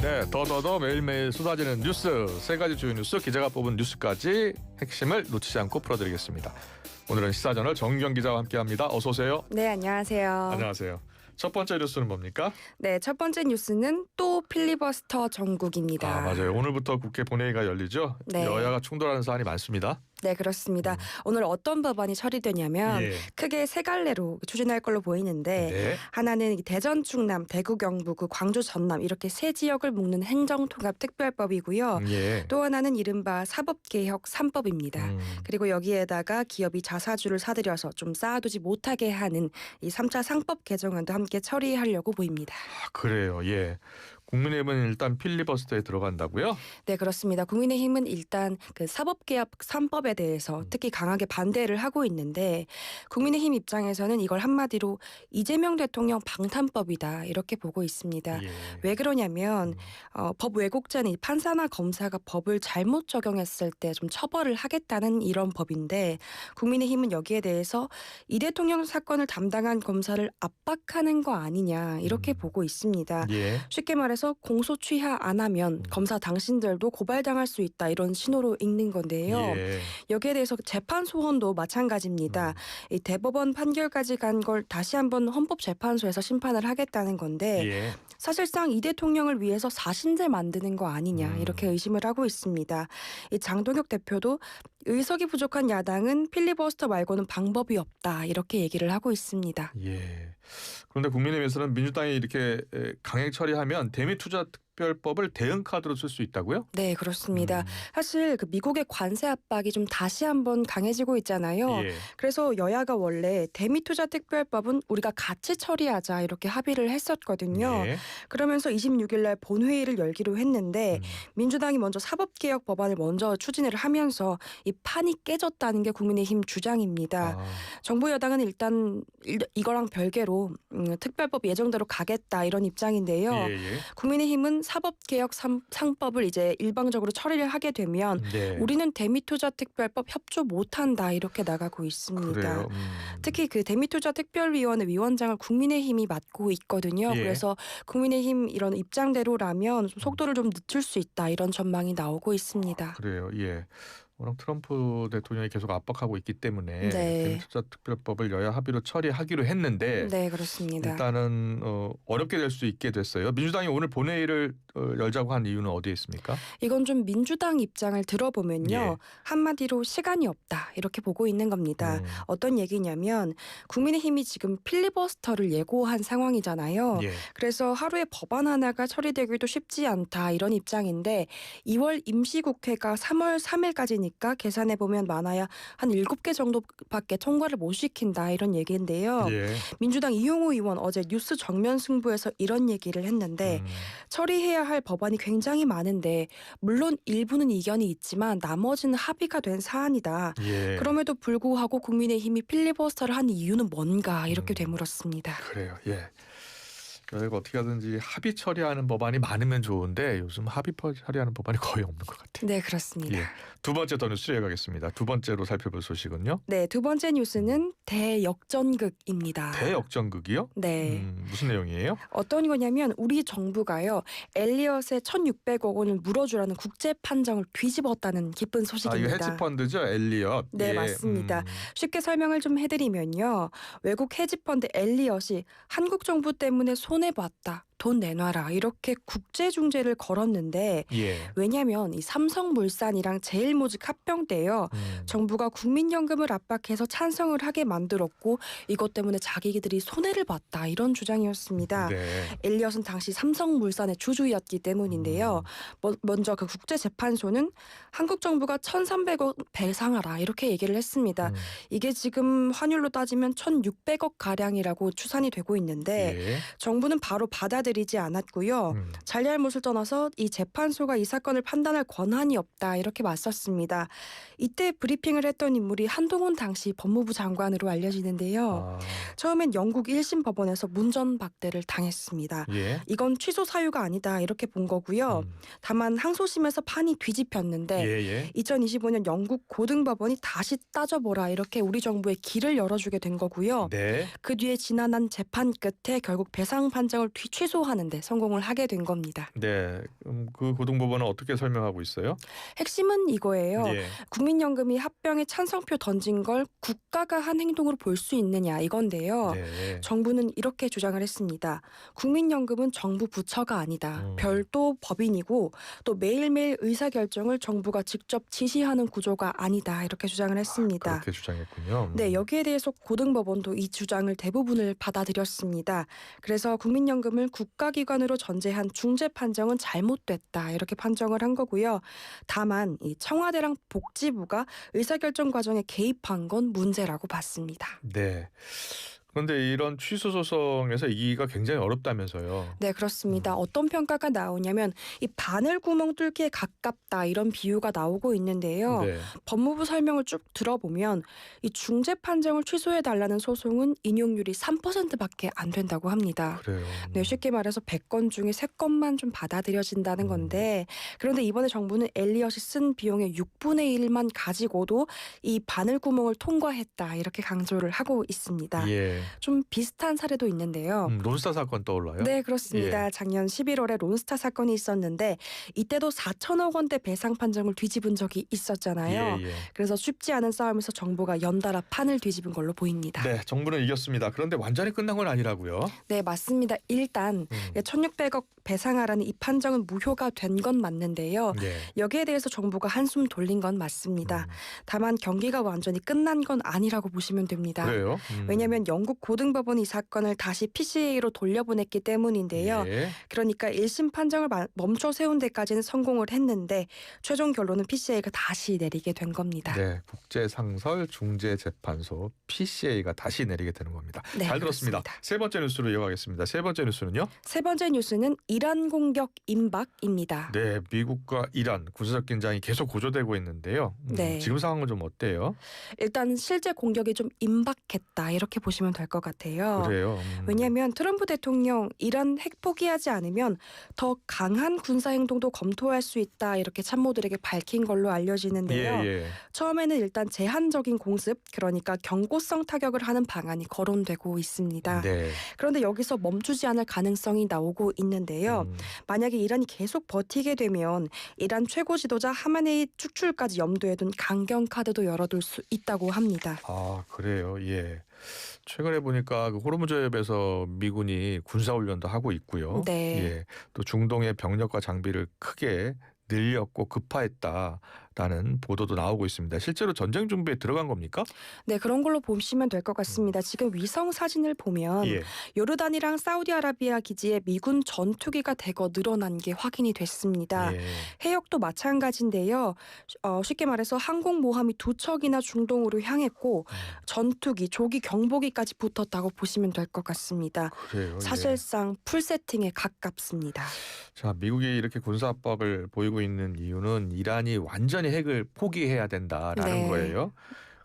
네, 더더더 매일매일 쏟아지는 뉴스, 세 가지 주요 뉴스, 기자가 뽑은 뉴스까지 핵심을 놓치지 않고 풀어드리겠습니다. 오늘은 시사저널 정유경 기자와 함께합니다. 어서 오세요. 네, 안녕하세요. 안녕하세요. 첫 번째 뉴스는 뭡니까? 네, 첫 번째 뉴스는 또 필리버스터 전국입니다. 아, 맞아요. 오늘부터 국회 본회의가 열리죠. 네. 여야가 충돌하는 사안이 많습니다. 네, 그렇습니다. 오늘 어떤 법안이 처리되냐면 예. 크게 세 갈래로 추진할 걸로 보이는데 네. 하나는 대전 충남, 대구 경북, 광주 전남 이렇게 세 지역을 묶는 행정통합특별법이고요. 예. 또 하나는 이른바 사법개혁 3법입니다. 그리고 여기에다가 기업이 자사주를 사들여서 좀 쌓아두지 못하게 하는 이 3차 상법 개정안도 함께 처리하려고 보입니다. 아, 그래요. 예. 국민의힘은 일단 필리버스터에 들어간다고요? 네, 그렇습니다. 국민의힘은 일단 그 사법개혁 3법에 대해서 특히 강하게 반대를 하고 있는데 국민의힘 입장에서는 이걸 한마디로 이재명 대통령 방탄법이다 이렇게 보고 있습니다. 예. 왜 그러냐면 법 왜곡죄는 판사나 검사가 법을 잘못 적용했을 때 좀 처벌을 하겠다는 이런 법인데 국민의힘은 여기에 대해서 이 대통령 사건을 담당한 검사를 압박하는 거 아니냐 이렇게 보고 있습니다. 예. 쉽게 말해서 공소 취하 안 하면 검사 당신들도 고발당할 수 있다 이런 신호로 읽는 건데요. 예. 여기에 대해서 재판 소원도 마찬가지입니다. 이 대법원 판결까지 간 걸 다시 한번 헌법재판소에서 심판을 하겠다는 건데 예. 사실상 이 대통령을 위해서 사신제 만드는 거 아니냐 이렇게 의심을 하고 있습니다. 이 장동혁 대표도 의석이 부족한 야당은 필리버스터 말고는 방법이 없다 이렇게 얘기를 하고 있습니다. 예. 그런데 국민의힘에서는 민주당이 이렇게 강행 처리하면 대미투자특별법을 대응 카드로 쓸 수 있다고요? 네, 그렇습니다. 사실 그 미국의 관세 압박이 좀 다시 한번 강해지고 있잖아요. 예. 그래서 여야가 원래 대미투자특별법은 우리가 같이 처리하자 이렇게 합의를 했었거든요. 예. 그러면서 26일 날 본회의를 열기로 했는데 민주당이 먼저 사법개혁 법안을 먼저 추진을 하면서 이 판이 깨졌다는 게 국민의힘 주장입니다. 아, 정부 여당은 일단 이거랑 별개로 특별법 예정대로 가겠다 이런 입장인데요. 예, 예. 국민의힘은 사법개혁 3법을 이제 일방적으로 처리를 하게 되면 네. 우리는 대미투자특별법 협조 못한다 이렇게 나가고 있습니다. 그래요. 특히 그 대미투자특별위원회 위원장을 국민의힘이 맡고 있거든요. 예. 그래서 국민의힘 이런 입장대로라면 좀 속도를 좀 늦출 수 있다 이런 전망이 나오고 있습니다. 그래요. 예. 워낙 트럼프 대통령이 계속 압박하고 있기 때문에 네. 대미투자특별법을 여야 합의로 처리하기로 했는데 네, 그렇습니다. 일단은 어렵게 될 수 있게 됐어요. 민주당이 오늘 본회의를 열자고 한 이유는 어디에 있습니까? 이건 좀 민주당 입장을 들어보면요. 예. 한마디로 시간이 없다 이렇게 보고 있는 겁니다. 어떤 얘기냐면 국민의힘이 지금 필리버스터를 예고한 상황이잖아요. 예. 그래서 하루에 법안 하나가 처리되기도 쉽지 않다 이런 입장인데 2월 임시국회가 3월 3일까지니까 계산해보면 많아야 한 7개 정도밖에 통과를 못 시킨다 이런 얘기인데요. 예. 민주당 이용호 의원 어제 뉴스 정면 승부에서 이런 얘기를 했는데 처리해야 할 법안이 굉장히 많은데 물론 일부는 이견이 있지만 나머지는 합의가 된 사안이다. 예. 그럼에도 불구하고 국민의힘이 필리버스터를 한 이유는 뭔가 이렇게 되물었습니다. 그래요. 예. 저희가 어떻게 하든지 합의 처리하는 법안이 많으면 좋은데 요즘 합의 처리하는 법안이 거의 없는 것 같아요. 네, 그렇습니다. 예. 두 번째 더 뉴스 이어가겠습니다. 두 번째로 살펴볼 소식은요. 네, 두 번째 뉴스는 대역전극입니다. 대역전극이요? 네. 무슨 내용이에요? 어떤 거냐면 우리 정부가요. 엘리엇의 1,600억 원을 물어주라는 국제 판정을 뒤집었다는 기쁜 아, 소식입니다. 이거 헤지펀드죠? 엘리엇. 네, 예. 맞습니다. 쉽게 설명을 좀 해드리면요. 외국 헤지펀드 엘리엇이 한국 정부 때문에 손해봤다. 돈 내놔라 이렇게 국제중재를 걸었는데 예. 왜냐하면 이 삼성물산이랑 제일모직 합병 때요. 정부가 국민연금을 압박해서 찬성을 하게 만들었고 이것 때문에 자기들이 손해를 봤다 이런 주장이었습니다. 네. 엘리엇은 당시 삼성물산의 주주였기 때문인데요. 먼저 그 국제재판소는 한국 정부가 1,300억 배상하라 이렇게 얘기를 했습니다. 이게 지금 환율로 따지면 1,600억 가량이라고 추산이 되고 있는데 예. 정부는 바로 받아들이지 않았고요. 잘잘못을 떠나서 이 재판소가 이 사건을 판단할 권한이 없다 이렇게 맞섰습니다. 이때 브리핑을 했던 인물이 한동훈 당시 법무부 장관으로 알려지는데요. 처음엔 영국 1심 법원에서 문전박대를 당했습니다. 예. 이건 취소 사유가 아니다 이렇게 본 거고요. 다만 항소심에서 판이 뒤집혔는데 예. 2025년 영국 고등법원이 다시 따져보라 이렇게 우리 정부에 길을 열어주게 된 거고요. 네. 그 뒤에 지난한 재판 끝에 결국 배상 판정을 취소한 취소하는 데 성공을 하게 된 겁니다. 네, 그 고등법원은 어떻게 설명하고 있어요? 핵심은 이거예요. 예. 국민연금이 합병에 찬성표 던진 걸 국가가 한 행동으로 볼 수 있느냐 이건데요. 네. 정부는 이렇게 주장을 했습니다. 국민연금은 정부 부처가 아니다. 별도 법인이고 또 매일매일 의사결정을 정부가 직접 지시하는 구조가 아니다. 이렇게 주장을 했습니다. 그렇게 주장했군요. 네, 여기에 대해서 고등법원도 이 주장을 대부분을 받아들였습니다. 그래서 국민연금을 국가기관으로 전제한 중재 판정은 잘못됐다. 이렇게 판정을 한 거고요. 다만 이 청와대랑 복지부가 의사결정 과정에 개입한 건 문제라고 봤습니다. 네. 그런데 이런 취소 소송에서 이기기가 굉장히 어렵다면서요. 네, 그렇습니다. 어떤 평가가 나오냐면 이 바늘 구멍 뚫기에 가깝다 이런 비유가 나오고 있는데요. 네. 법무부 설명을 쭉 들어보면 이 중재 판정을 취소해달라는 소송은 인용률이 3%밖에 안 된다고 합니다. 그래요. 네, 쉽게 말해서 100건 중에 3건만 좀 받아들여진다는 건데 그런데 이번에 정부는 엘리엇이 쓴 비용의 6분의 1만 가지고도 이 바늘 구멍을 통과했다 이렇게 강조를 하고 있습니다. 예. 좀 비슷한 사례도 있는데요. 론스타 사건 떠올라요? 네, 그렇습니다. 예. 작년 11월에 론스타 사건이 있었는데 이때도 4천억 원대 배상 판정을 뒤집은 적이 있었잖아요. 예. 그래서 쉽지 않은 싸움에서 정부가 연달아 판을 뒤집은 걸로 보입니다. 네, 정부는 이겼습니다. 그런데 완전히 끝난 건 아니라고요? 네, 맞습니다. 일단 1,600억 배상하라는 이 판정은 무효가 된 건 맞는데요. 네. 여기에 대해서 정부가 한숨 돌린 건 맞습니다. 다만 경기가 완전히 끝난 건 아니라고 보시면 됩니다. 그래요? 왜냐하면 영국 고등법원이 이 사건을 다시 PCA로 돌려보냈기 때문인데요. 예. 그러니까 1심 판정을 멈춰 세운 데까지는 성공을 했는데 최종 결론은 PCA가 다시 내리게 된 겁니다. 네, 국제상설중재재판소 PCA가 다시 내리게 되는 겁니다. 네, 잘 들었습니다. 그렇습니다. 세 번째 뉴스로 이어가겠습니다. 세 번째 뉴스는요? 세 번째 뉴스는 이란 공격 임박입니다. 네, 미국과 이란 군사적 긴장이 계속 고조되고 있는데요. 네. 지금 상황은 좀 어때요? 일단 실제 공격이 좀 임박했다 이렇게 보시면 될 것 같아요. 그래요. 왜냐하면 트럼프 대통령 이란 핵 포기하지 않으면 더 강한 군사 행동도 검토할 수 있다 이렇게 참모들에게 밝힌 걸로 알려지는데요. 예. 처음에는 일단 제한적인 공습 그러니까 경고성 타격을 하는 방안이 거론되고 있습니다. 네. 그런데 여기서 멈추지 않을 가능성이 나오고 있는데요. 만약에 이란이 계속 버티게 되면 이란 최고 지도자 하마네이 축출까지 염두에 둔 강경 카드도 열어둘 수 있다고 합니다. 아, 그래요. 예. 최근에 보니까 그 호르무즈해협에서 미군이 군사훈련도 하고 있고요. 네. 예. 또 중동의 병력과 장비를 크게 늘렸고 급파했다라는 보도도 나오고 있습니다. 실제로 전쟁 준비에 들어간 겁니까? 네, 그런 걸로 보시면 될 것 같습니다. 지금 위성 사진을 보면 예. 요르단이랑 사우디아라비아 기지에 미군 전투기가 대거 늘어난 게 확인이 됐습니다. 예. 해역도 마찬가지인데요. 쉽게 말해서 항공모함이 2척이나 중동으로 향했고 전투기, 조기 경보기까지 붙었다고 보시면 될 것 같습니다. 그래요. 예. 사실상 풀세팅에 가깝습니다. 자, 미국이 이렇게 군사 압박을 보이고 있는 이유는 이란이 완전히 핵을 포기해야 된다라는 네. 거예요.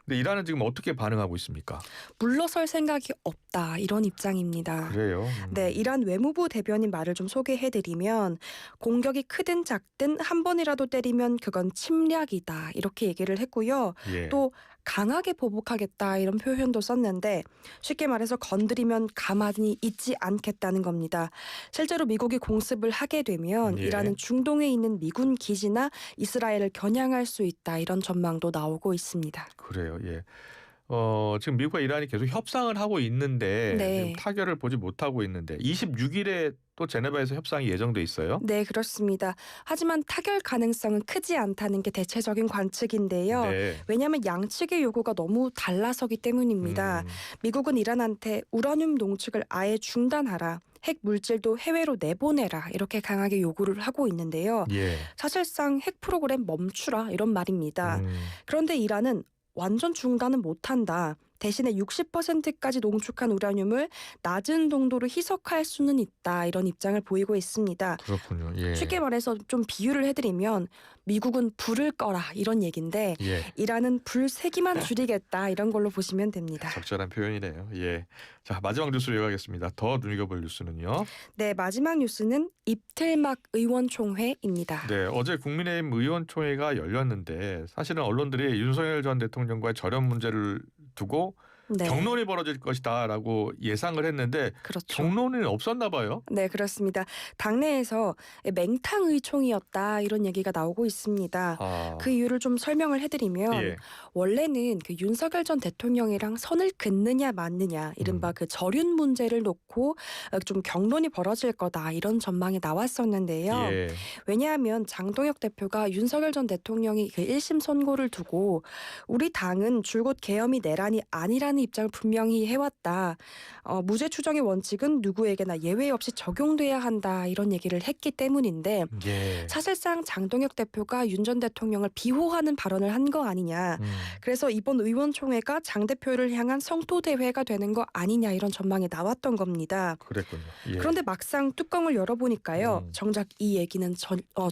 근데 이란은 지금 어떻게 반응하고 있습니까? 물러설 생각이 없다 이런 입장입니다. 그래요. 네, 이란 외무부 대변인 말을 좀 소개해드리면 공격이 크든 작든 한 번이라도 때리면 그건 침략이다 이렇게 얘기를 했고요. 예. 또 강하게 보복하겠다 이런 표현도 썼는데 쉽게 말해서 건드리면 가만히 있지 않겠다는 겁니다. 실제로 미국이 공습을 하게 되면 예. 이란은 중동에 있는 미군 기지나 이스라엘을 겨냥할 수 있다 이런 전망도 나오고 있습니다. 그래요. 예. 지금 미국과 이란이 계속 협상을 하고 있는데 네. 지금 타결을 보지 못하고 있는데 26일에 또 제네바에서 협상이 예정돼 있어요. 네, 그렇습니다. 하지만 타결 가능성은 크지 않다는 게 대체적인 관측인데요. 네. 왜냐하면 양측의 요구가 너무 달라서기 때문입니다. 미국은 이란한테 우라늄 농축을 아예 중단하라. 핵 물질도 해외로 내보내라 이렇게 강하게 요구를 하고 있는데요. 예. 사실상 핵 프로그램 멈추라 이런 말입니다. 그런데 이란은 완전 중단은 못한다. 대신에 60%까지 농축한 우라늄을 낮은 농도로 희석할 수는 있다. 이런 입장을 보이고 있습니다. 그렇군요. 예. 쉽게 말해서 좀 비유를 해드리면 미국은 불을 꺼라 이런 얘기인데 예. 이란은 불 세기만 줄이겠다 이런 걸로 보시면 됩니다. 적절한 표현이네요. 예. 자, 마지막 뉴스로 이어가겠습니다. 더 눈여겨볼 뉴스는요. 네, 마지막 뉴스는 입틀막 의원총회입니다. 네, 어제 국민의힘 의원총회가 열렸는데 사실은 언론들이 윤석열 전 대통령과의 절연 문제를 두고 네. 경론이 벌어질 것이다라고 예상을 했는데 그렇죠. 경론은 없었나 봐요. 네, 그렇습니다. 당내에서 맹탕의총이었다 이런 얘기가 나오고 있습니다. 아, 그 이유를 좀 설명을 해드리면 예. 원래는 그 윤석열 전 대통령이랑 선을 긋느냐 맞느냐 이른바 그 절윤 문제를 놓고 좀 경론이 벌어질 거다 이런 전망이 나왔었는데요. 예. 왜냐하면 장동혁 대표가 윤석열 전 대통령이 그 1심 선고를 두고 우리 당은 줄곧 계엄이 내란이 아니라는 입장을 분명히 해왔다. 무죄 추정의 원칙은 누구에게나 예외 없이 적용돼야 한다 이런 얘기를 했기 때문인데 예. 사실상 장동혁 대표가 윤 전 대통령을 비호하는 발언을 한 거 아니냐. 그래서 이번 의원총회가 장 대표를 향한 성토대회가 되는 거 아니냐 이런 전망이 나왔던 겁니다. 그랬군요. 예. 그런데 막상 뚜껑을 열어보니까요. 정작 이 얘기는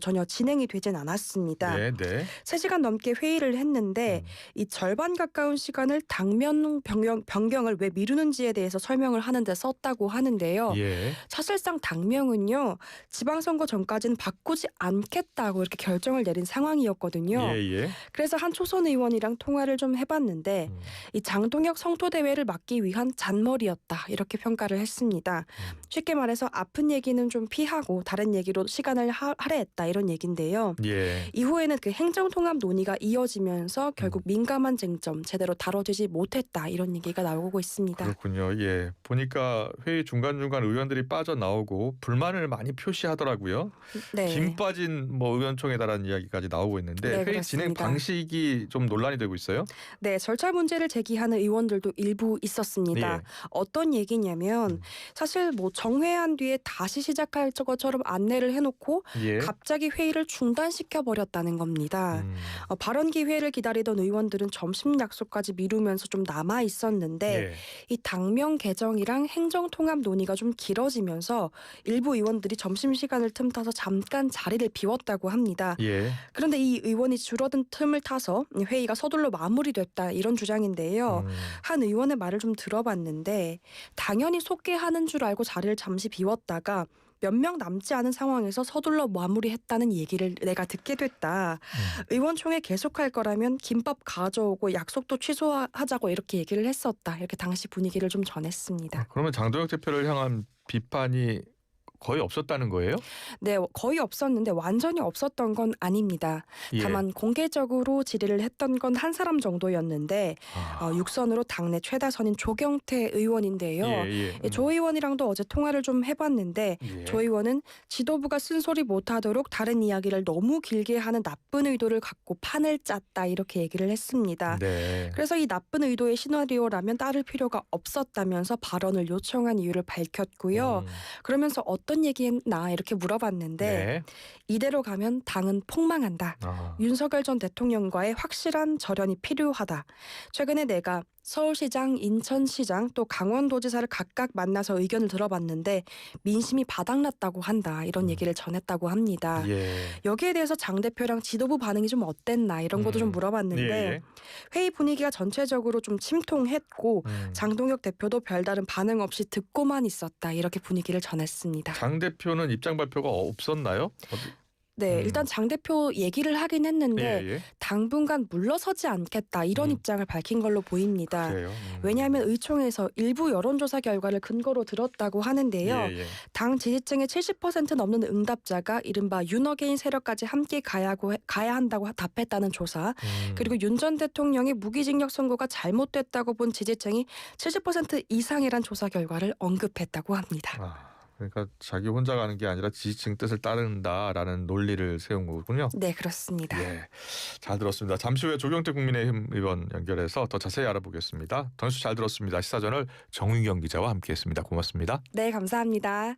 전혀 진행이 되진 않았습니다. 네, 네. 3시간 넘게 회의를 했는데 이 절반 가까운 시간을 당면 변경을 왜 미루는지에 대해서 설명을 하는데 썼다고 하는데요. 예. 사실상 당명은요. 지방선거 전까지는 바꾸지 않겠다고 이렇게 결정을 내린 상황이었거든요. 예, 예. 그래서 한 초선 의원이랑 통화를 좀 해봤는데 이 장동혁 성토대회를 막기 위한 잔머리였다 이렇게 평가를 했습니다. 쉽게 말해서 아픈 얘기는 좀 피하고 다른 얘기로 시간을 할애했다 이런 얘기인데요. 예. 이후에는 그 행정통합 논의가 이어지면서 결국 민감한 쟁점 제대로 다뤄지지 못했다 이런 얘기가 나오고 있습니다. 그렇군요. 예. 보니까 회의 중간중간 의원들이 빠져나오고 불만을 많이 표시하더라고요. 네. 김 빠진 뭐 의원총회다라는 이야기까지 나오고 있는데 네, 회의 그렇습니다. 진행 방식이 좀 논란이 되고 있어요. 네, 절차 문제를 제기하는 의원들도 일부 있었습니다. 예. 어떤 얘기냐면 사실 뭐 정회한 뒤에 다시 시작할 것처럼 안내를 해놓고 예. 갑자기 회의를 중단시켜 버렸다는 겁니다. 발언 기회를 기다리던 의원들은 점심 약속까지 미루면서 좀 남아 있었는데 예. 이 당명 개정이랑 행정통합 논의가 좀 길어지면서 일부 의원들이 점심시간을 틈타서 잠깐 자리를 비웠다고 합니다. 예. 그런데 이 의원이 줄어든 틈을 타서 회의가 서둘러 마무리됐다 이런 주장인데요. 한 의원의 말을 좀 들어봤는데 당연히 속개하는 줄 알고 자리를 잠시 비웠다가 몇 명 남지 않은 상황에서 서둘러 마무리했다는 얘기를 내가 듣게 됐다. 의원총회 계속할 거라면 김밥 가져오고 약속도 취소하자고 이렇게 얘기를 했었다. 이렇게 당시 분위기를 좀 전했습니다. 그러면 장동혁 대표를 향한 비판이 거의 없었다는 거예요? 네, 거의 없었는데 완전히 없었던 건 아닙니다. 예. 다만 공개적으로 질의를 했던 건 한 사람 정도였는데 육선으로 당내 최다선인 조경태 의원인데요. 예, 예. 조 의원이랑도 어제 통화를 좀 해봤는데 예. 조 의원은 지도부가 쓴소리 못하도록 다른 이야기를 너무 길게 하는 나쁜 의도를 갖고 판을 짰다 이렇게 얘기를 했습니다. 네. 그래서 이 나쁜 의도의 시나리오라면 따를 필요가 없었다면서 발언을 요청한 이유를 밝혔고요. 그러면서 어떤 얘기했나 이렇게 물어봤는데 네. 이대로 가면 당은 폭망한다. 윤석열 전 대통령과의 확실한 절연이 필요하다. 최근에 내가 서울시장, 인천시장 또 강원도지사를 각각 만나서 의견을 들어봤는데 민심이 바닥났다고 한다. 이런 얘기를 전했다고 합니다. 예. 여기에 대해서 장 대표랑 지도부 반응이 좀 어땠나 이런 것도 좀 물어봤는데 예. 회의 분위기가 전체적으로 좀 침통했고 장동혁 대표도 별다른 반응 없이 듣고만 있었다. 이렇게 분위기를 전했습니다. 장 대표는 입장 발표가 없었나요? 네, 일단 장 대표 얘기를 하긴 했는데 예, 예. 당분간 물러서지 않겠다 이런 입장을 밝힌 걸로 보입니다. 그래요. 왜냐하면 의총에서 일부 여론조사 결과를 근거로 들었다고 하는데요. 예, 예. 당 지지층의 70% 넘는 응답자가 이른바 윤어게인 세력까지 함께 가야 한다고 답했다는 조사. 그리고 윤 전 대통령의 무기징역 선고가 잘못됐다고 본 지지층이 70% 이상이란 조사 결과를 언급했다고 합니다. 그러니까 자기 혼자 가는 게 아니라 지지층 뜻을 따른다라는 논리를 세운 거군요. 네, 그렇습니다. 예, 잘 들었습니다. 잠시 후에 조경태 국민의힘 의원 연결해서 더 자세히 알아보겠습니다. 단수 잘 들었습니다. 시사저널 정윤경 기자와 함께했습니다. 고맙습니다. 네, 감사합니다.